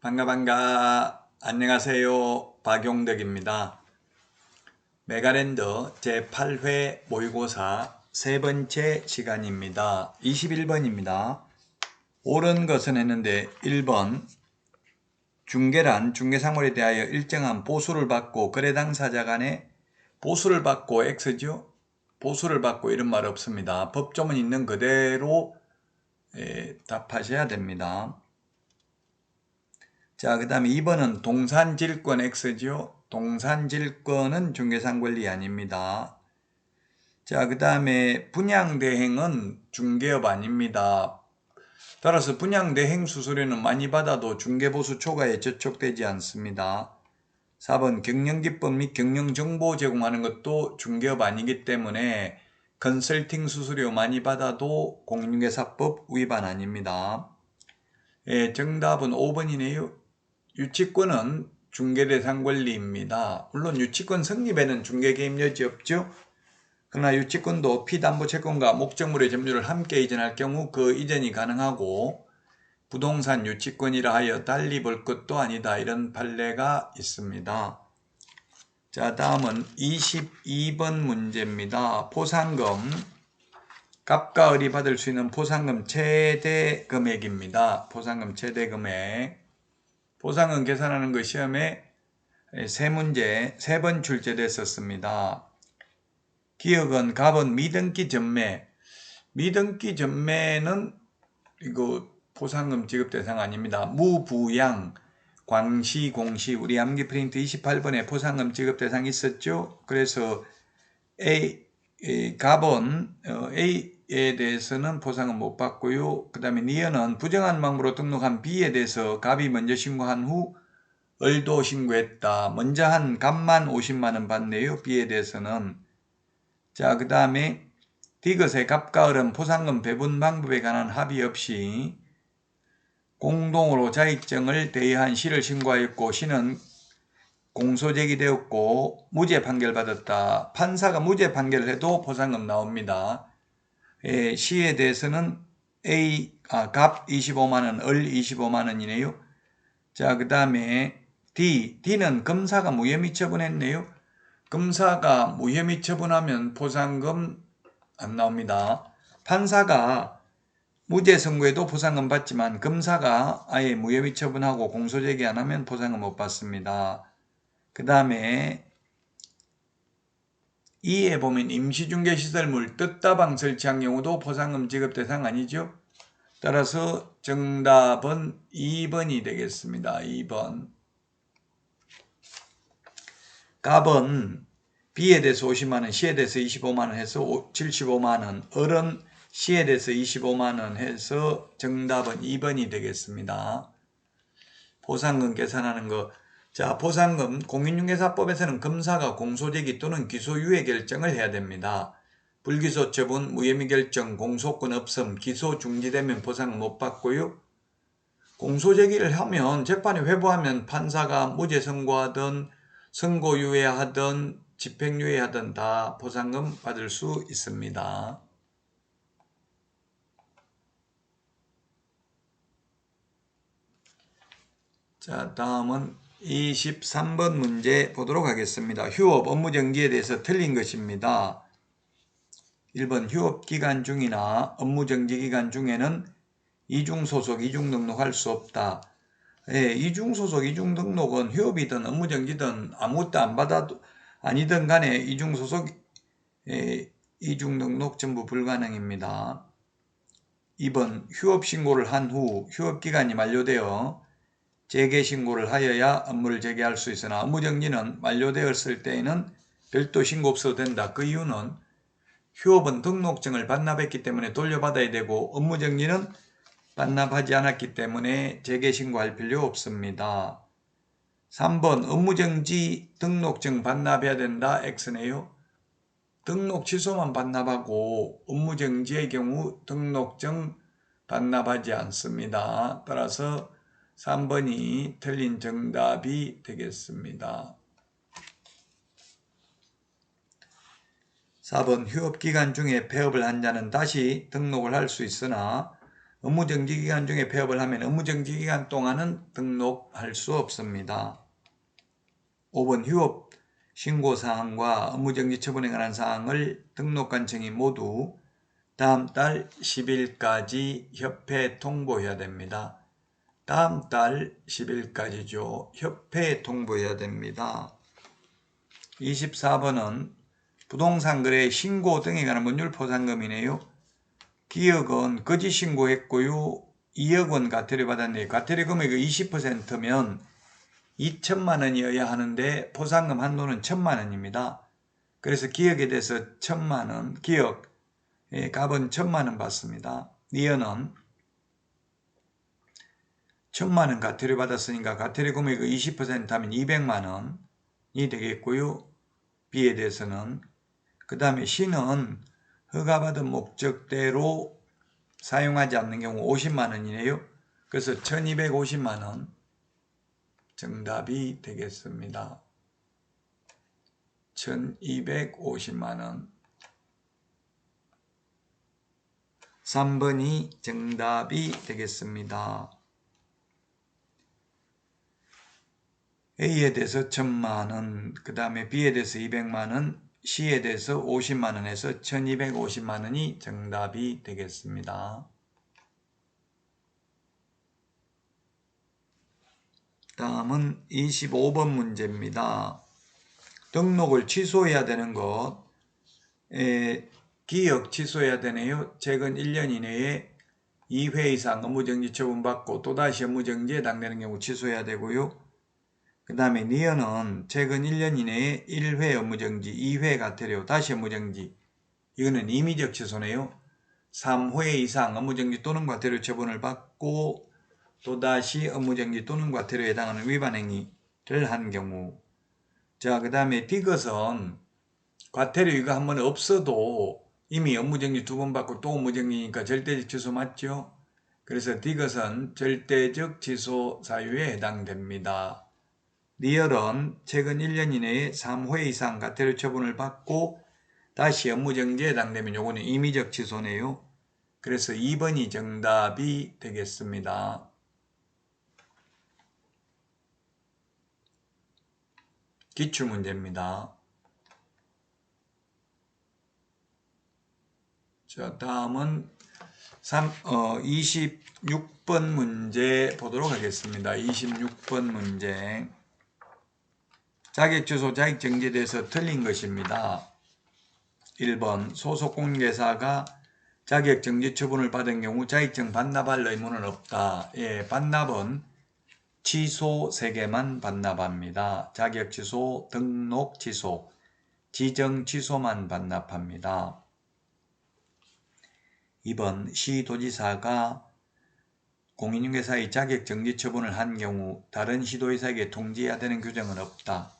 반가. 안녕하세요. 박용덕입니다. 메가랜드 제8회 모의고사 세 번째 시간입니다. 21번입니다. 옳은 것은 했는데 1번 중개란 중개사물에 대하여 일정한 보수를 받고 거래 당사자 간에 보수를 받고 X죠. 보수를 받고 이런 말 없습니다. 법조문 있는 그대로 답하셔야 됩니다. 자, 그 다음에 2번은 동산질권 X죠. 동산질권은 중개상권리 아닙니다. 자, 그 다음에 분양대행은 중개업 아닙니다. 따라서 분양대행 수수료는 많이 받아도 중개보수 초과에 저촉되지 않습니다. 4번 경영기법 및 경영정보 제공하는 것도 중개업 아니기 때문에 컨설팅 수수료 많이 받아도 공인중개사법 위반 아닙니다. 정답은 5번이네요. 유치권은 중개대상권리입니다. 물론 유치권 성립에는 중개개입 여지 없죠. 그러나 유치권도 피담보채권과 목적물의 점유를 함께 이전할 경우 그 이전이 가능하고 부동산 유치권이라 하여 달리 볼 것도 아니다. 이런 판례가 있습니다. 자, 다음은 22번 문제입니다. 포상금, 갑과 을이 받을 수 있는 포상금 최대 금액입니다. 포상금 최대 금액. 포상금 계산하는 거 시험에 세 문제, 3번 출제됐었습니다. 기억은 갑은 미등기 전매. 미등기 전매는 이거 포상금 지급 대상 아닙니다. 무부양, 광시, 공시, 우리 암기 프린트 28번에 포상금 지급 대상 있었죠? 그래서 갑은 A에 대해서는 포상금 못 받고요. 그 다음에 니은은 부정한 망부로 등록한 B에 대해서 갑이 먼저 신고한 후 을도 신고했다. 먼저 한 갑만 50만원 받네요. B에 대해서는. 자, 그 다음에 디귿의 갑과 을은 포상금 배분 방법에 관한 합의 없이 공동으로 자익증을 대의한 시를 신고하였고 시는 공소 제기되었고 무죄 판결받았다. 판사가 무죄 판결을 해도 포상금 나옵니다. 시에 대해서는 갑 25만원, 을 25만원이네요. 자, 그 다음에 D는 검사가 무혐의 처분했네요. 검사가 무혐의 처분하면 포상금 안 나옵니다. 판사가 무죄 선고에도 포상금 받지만 검사가 아예 무혐의 처분하고 공소제기 안 하면 포상금 못 받습니다. 그 다음에 2에 보면 임시중개시설물 뜻다방 설치한 경우도 포상금 지급 대상 아니죠. 따라서 정답은 2번이 되겠습니다. 2번. 갑은 B에 대해서 50만원, C에 대해서 25만원 해서 75만원, 을은 C에 대해서 25만원 해서 정답은 2번이 되겠습니다. 포상금 계산하는 거. 자, 포상금 공인중개사법에서는 검사가 공소제기 또는 기소유예 결정을 해야 됩니다. 불기소 처분, 무혐의 결정, 공소권 없음, 기소 중지되면 포상금 못 받고요. 공소제기를 하면 재판에 회부하면 판사가 무죄 선고하든 선고유예하든 집행유예하든 다 포상금 받을 수 있습니다. 자, 다음은 23번 문제 보도록 하겠습니다. 휴업 업무정지에 대해서 틀린 것입니다. 1번 휴업기간 중이나 업무정지기간 중에는 이중소속, 이중등록할 수 없다. 이중소속, 이중등록은 휴업이든 업무정지든 아무것도 안 받아도 아니든 간에 이중소속, 이중등록 전부 불가능입니다. 2번 휴업신고를 한 후 휴업기간이 만료되어 재개신고를 하여야 업무를 재개할 수 있으나 업무정지는 만료되었을 때에는 별도 신고 없어도 된다. 그 이유는 휴업은 등록증을 반납했기 때문에 돌려받아야 되고 업무정지는 반납하지 않았기 때문에 재개신고할 필요 없습니다. 3번 업무정지 등록증 반납해야 된다. X네요. 등록 취소만 반납하고 업무정지의 경우 등록증 반납하지 않습니다. 따라서 3번이 틀린 정답이 되겠습니다. 4번 휴업기간 중에 폐업을 한 자는 다시 등록을 할 수 있으나 업무정지 기간 중에 폐업을 하면 업무정지 기간 동안은 등록할 수 없습니다. 5번 휴업 신고 사항과 업무정지 처분에 관한 사항을 등록관청이 모두 다음 달 10일까지 협회에 통보해야 됩니다. 다음 달 10일까지죠. 협회에 통보해야 됩니다. 24번은 부동산 거래 신고 등에 관한 법률 포상금이네요. 기업은 거짓 신고했고요. 2억 원 과태료 받았네요. 과태료 금액의 20%면 2천만 원이어야 하는데 포상금 한도는 1천만 원입니다. 그래서 기업에 대해서 1천만 원, 기업 값은 1천만 원 받습니다. 니어는 1천만 원 과태료 받았으니까 과태료 금액의 20% 하면 200만 원이 되겠고요. B에 대해서는 그 다음에 C는 허가받은 목적대로 사용하지 않는 경우 50만 원이네요. 그래서 1250만 원 정답이 되겠습니다. 1250만 원 3번이 정답이 되겠습니다. A에 대해서 1000만 원, 그 다음에 B에 대해서 200만 원, C에 대해서 50만 원에서 1250만 원이 정답이 되겠습니다. 다음은 25번 문제입니다. 등록을 취소해야 되는 것, 기억 취소해야 되네요. 최근 1년 이내에 2회 이상 업무정지 처분받고 또다시 업무정지에 해당되는 경우 취소해야 되고요. 그 다음에 니어는 최근 1년 이내에 1회 업무정지, 2회 과태료, 다시 업무정지. 이거는 임의적 취소네요. 3회 이상 업무정지 또는 과태료 처분을 받고 또다시 업무정지 또는 과태료에 해당하는 위반 행위를 한 경우. 자, 그 다음에 D것은 과태료 이거 한번 없어도 이미 업무정지 2번 받고 또 업무정지니까 절대적 취소 맞죠? 그래서 D것은 절대적 취소 사유에 해당됩니다. 리얼은 최근 1년 이내에 3회 이상 과태료 처분을 받고 다시 업무정지에 해당되면 요거는 임의적 취소네요. 그래서 2번이 정답이 되겠습니다. 기출문제입니다. 자, 다음은 26번 문제 보도록 하겠습니다. 26번 문제. 자격 취소, 자격 정지에 대해서 틀린 것입니다. 1번 소속 공인중개사가 자격 정지 처분을 받은 경우 자격증 반납할 의무는 없다. 예, 반납은 취소 3개만 반납합니다. 자격 취소, 등록 취소, 지정 취소만 반납합니다. 2번 시도지사가 공인중개사의 자격 정지 처분을 한 경우 다른 시도지사에게 통지해야 되는 규정은 없다.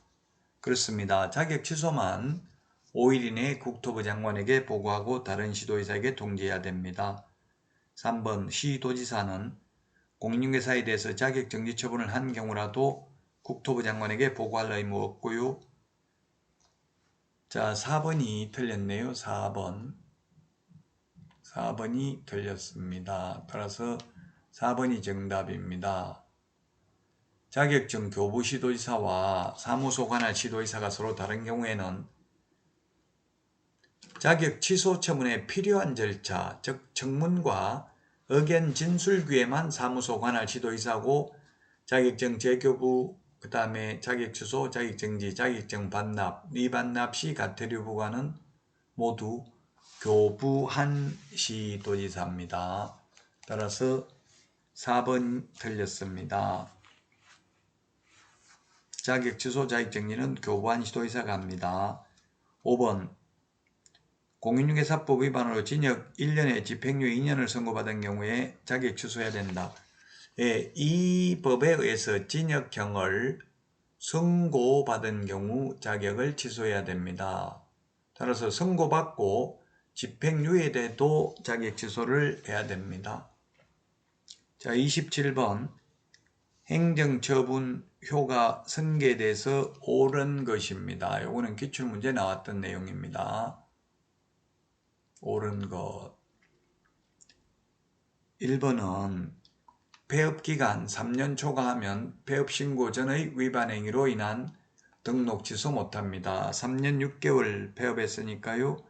그렇습니다. 자격 취소만 5일 이내에 국토부 장관에게 보고하고 다른 시도지사에게 통지해야 됩니다. 3번 시도지사는 공인중개사에 대해서 자격 정지 처분을 한 경우라도 국토부 장관에게 보고할 의무 없고요. 자, 4번이 틀렸네요. 4번이 틀렸습니다. 따라서 4번이 정답입니다. 자격증 교부 시도지사와 사무소 관할 시도지사가 서로 다른 경우에는 자격 취소 처분에 필요한 절차, 즉 청문과 의견 진술기에만 사무소 관할 시도지사고 자격증 재교부, 그 다음에 자격 취소, 자격정지, 자격증 반납, 미반납 시 과태료 부과는 모두 교부한 시도지사입니다. 따라서 4번 틀렸습니다. 자격 취소, 자격정지는 교부한 시도지사가 합니다. 5번 공인중개사법 위반으로 징역 1년에 집행유예 2년을 선고받은 경우에 자격 취소해야 된다. 예, 이 법에 의해서 징역형을 선고받은 경우 자격을 취소해야 됩니다. 따라서 선고받고 집행유예돼도 자격 취소를 해야 됩니다. 자, 27번 행정처분 효가 승계돼서 옳은 것입니다. 요거는 기출문제 나왔던 내용입니다. 옳은 것. 1번은 폐업기간 3년 초과하면 폐업신고 전의 위반 행위로 인한 등록 취소 못합니다. 3년 6개월 폐업했으니까요.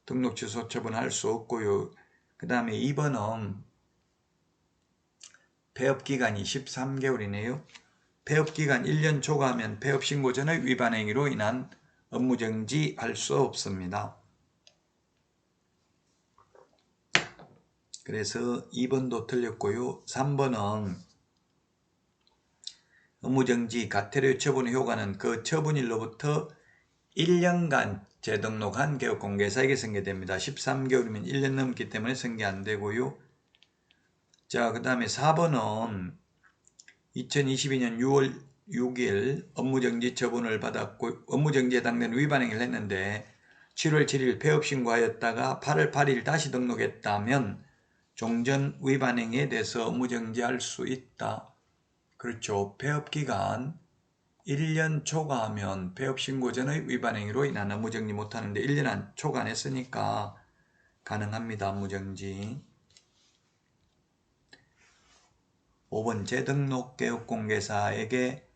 등록 취소 처분할 수 없고요. 그 다음에 2번은 폐업기간이 13개월이네요. 폐업기간 1년 초과하면 폐업신고 전의 위반 행위로 인한 업무정지 할 수 없습니다. 그래서 2번도 틀렸고요. 3번은 업무정지 과태료 처분 효과는 그 처분일로부터 1년간 재등록한 개업공개사에게 승계됩니다. 13개월이면 1년 넘기 때문에 승계 안 되고요. 자, 그 다음에 4번은 2022년 6월 6일 업무정지 처분을 받았고 업무정지에 해당되는 위반 행위를 했는데 7월 7일 폐업 신고하였다가 8월 8일 다시 등록했다면 종전 위반 행위에 대해서 업무정지할 수 있다. 그렇죠. 폐업기간 1년 초과하면 폐업 신고 전의 위반 행위로 인한 업무정지 못하는데 1년 안 초과 안 했으니까 가능합니다. 업무정지. 5번 재등록 개업공개사에게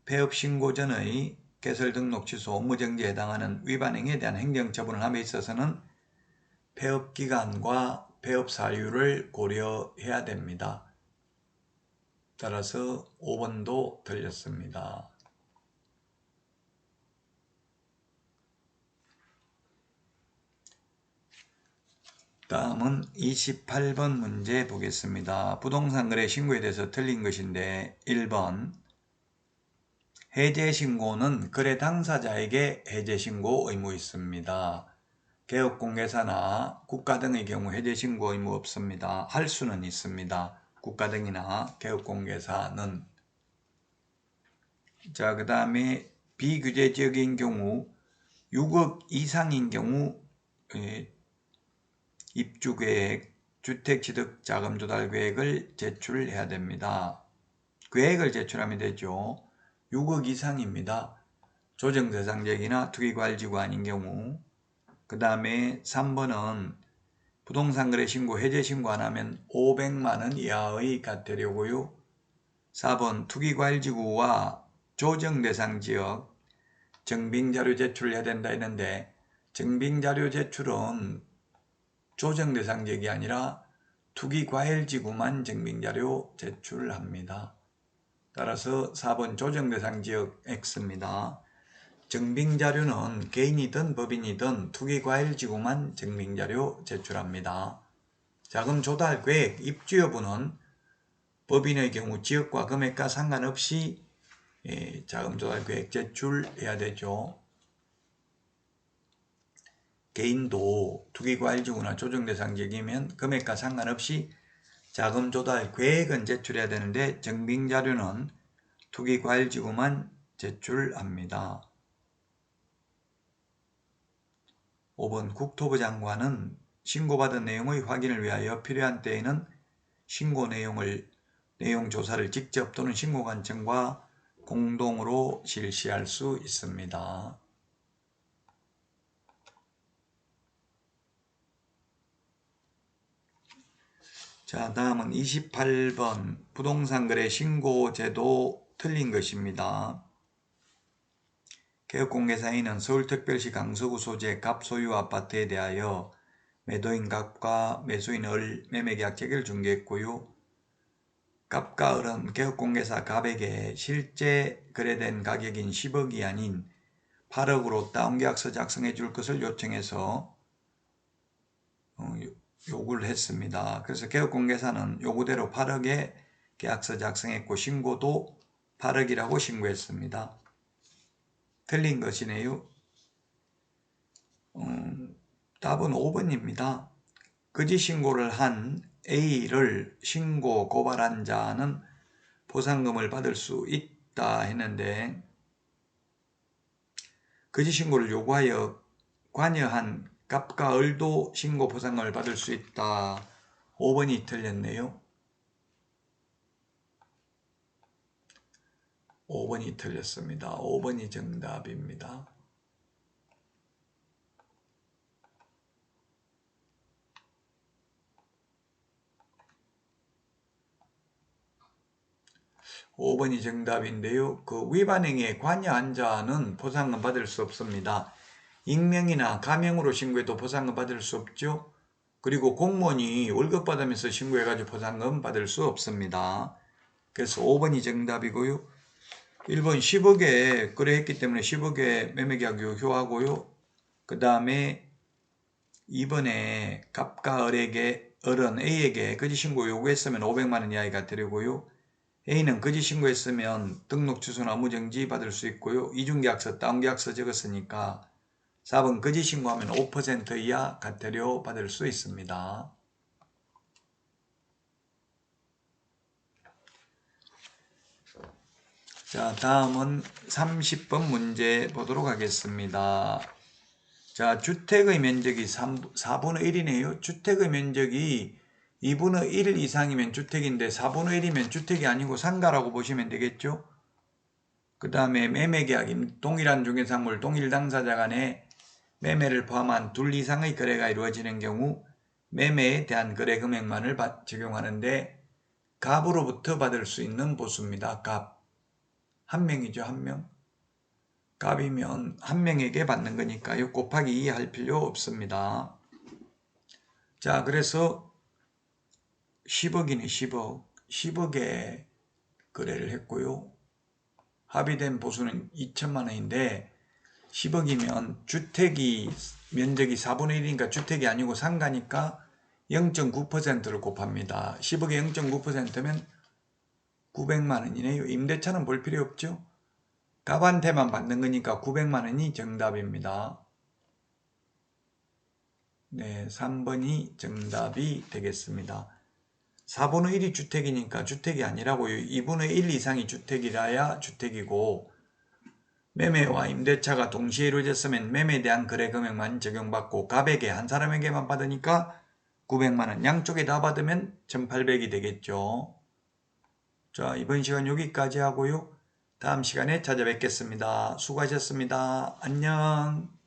폐업 신고 전의 개설 등록 취소 업무정지에 해당하는 위반 행위에 대한 행정처분을 함에 있어서는 폐업기간과 폐업 사유를 고려해야 됩니다. 따라서 5번도 틀렸습니다. 다음은 28번 문제 보겠습니다. 부동산 거래 신고에 대해서 틀린 것인데 1번 해제 신고는 거래 당사자에게 해제 신고 의무 있습니다. 개업공개사나 국가 등의 경우 해제 신고 의무 없습니다. 할 수는 있습니다. 국가 등이나 개업공개사는. 자, 그 다음에 비규제적인 경우 6억 이상인 경우 입주계획, 주택취득자금조달계획을 제출해야 됩니다. 계획을 제출하면 되죠. 6억 이상입니다. 조정대상지역이나 투기과열지구 아닌 경우. 그 다음에 3번은 부동산 거래 신고, 해제 신고 안 하면 500만 원 이하의 과태료고요. 4번 투기과열지구와 조정대상지역 증빙자료 제출을 해야 된다 했는데 증빙자료 제출은 조정대상지역이 아니라 투기과열지구만 증빙자료 제출합니다. 따라서 4번 조정대상지역 X입니다. 증빙자료는 개인이든 법인이든 투기과열지구만 증빙자료 제출합니다. 자금조달계획, 입주 여부는 법인의 경우 지역과 금액과 상관없이 자금조달계획 제출해야 되죠. 개인도 투기과열지구나 조정대상지역이면 금액과 상관없이 자금조달계획은 제출해야 되는데 증빙자료는 투기과열지구만 제출합니다. 5번 국토부 장관은 신고받은 내용의 확인을 위하여 필요한 때에는 신고 내용 조사를 직접 또는 신고관청과 공동으로 실시할 수 있습니다. 자, 다음은 28번 부동산 거래 신고제도 틀린 것입니다. 개업공개사인은 서울특별시 강서구 소재 갑 소유 아파트에 대하여 매도인 갑과 매수인 을 매매계약 체결을 중개했고요. 갑과 을은 개업공개사 갑에게 실제 거래된 가격인 10억이 아닌 8억으로 다운계약서 작성해 줄 것을 요청해서 요구를 했습니다. 그래서 개업공개사는 요구대로 8억에 계약서 작성했고 신고도 8억이라고 신고했습니다. 틀린 것이네요. 답은 5번입니다. 거짓 신고를 한 A를 신고 고발한 자는 보상금을 받을 수 있다 했는데 거짓 신고를 요구하여 관여한 갑과 을도 신고 보상금을 받을 수 있다. 5번이 틀렸네요. 5번이 틀렸습니다. 5번이 정답입니다. 5번이 정답인데요. 그 위반행위에 관여한 자는 보상금 받을 수 없습니다. 익명이나 가명으로 신고해도 보상금 받을 수 없죠. 그리고 공무원이 월급 받으면서 신고해가지고 보상금 받을 수 없습니다. 그래서 5번이 정답이고요. 1번 10억에 거래했기 때문에 10억에 매매계약 유효하고요. 그 다음에 2번에 갑과 을은 A에게 거짓 신고 요구했으면 500만원 이하가 되려고요. A는 거짓 신고했으면 등록 취소나 무정지 받을 수 있고요. 이중계약서, 다운계약서 적었으니까 4번 거짓 신고하면 5% 이하 과태료 받을 수 있습니다. 자, 다음은 30번 문제 보도록 하겠습니다. 자, 주택의 면적이 4분의 1이네요. 주택의 면적이 2분의 1 이상이면 주택인데 4분의 1이면 주택이 아니고 상가라고 보시면 되겠죠. 그 다음에 매매계약, 동일한 중개사물, 동일 당사자 간에 매매를 포함한 둘 이상의 거래가 이루어지는 경우 매매에 대한 거래 금액만을 적용하는데 갑으로부터 받을 수 있는 보수입니다. 갑. 한 명이죠, 한 명. 갑이면 한 명에게 받는 거니까요. 곱하기 2 할 필요 없습니다. 자, 그래서 10억이네, 10억. 10억에 거래를 했고요. 합의된 보수는 2천만 원인데 10억이면 주택이 면적이 4분의 1이니까 주택이 아니고 상가니까 0.9%를 곱합니다. 10억에 0.9%면 900만 원이네요. 임대차는 볼 필요 없죠. 갑한테만 받는 거니까 900만 원이 정답입니다. 네, 3번이 정답이 되겠습니다. 4분의 1이 주택이니까 주택이 아니라고요. 2분의 1 이상이 주택이라야 주택이고 매매와 임대차가 동시에 이루어졌으면 매매에 대한 거래 금액만 적용받고 갑에게 한 사람에게만 받으니까 900만 원. 양쪽에 다 받으면 1800이 되겠죠. 자, 이번 시간 여기까지 하고요. 다음 시간에 찾아뵙겠습니다. 수고하셨습니다. 안녕.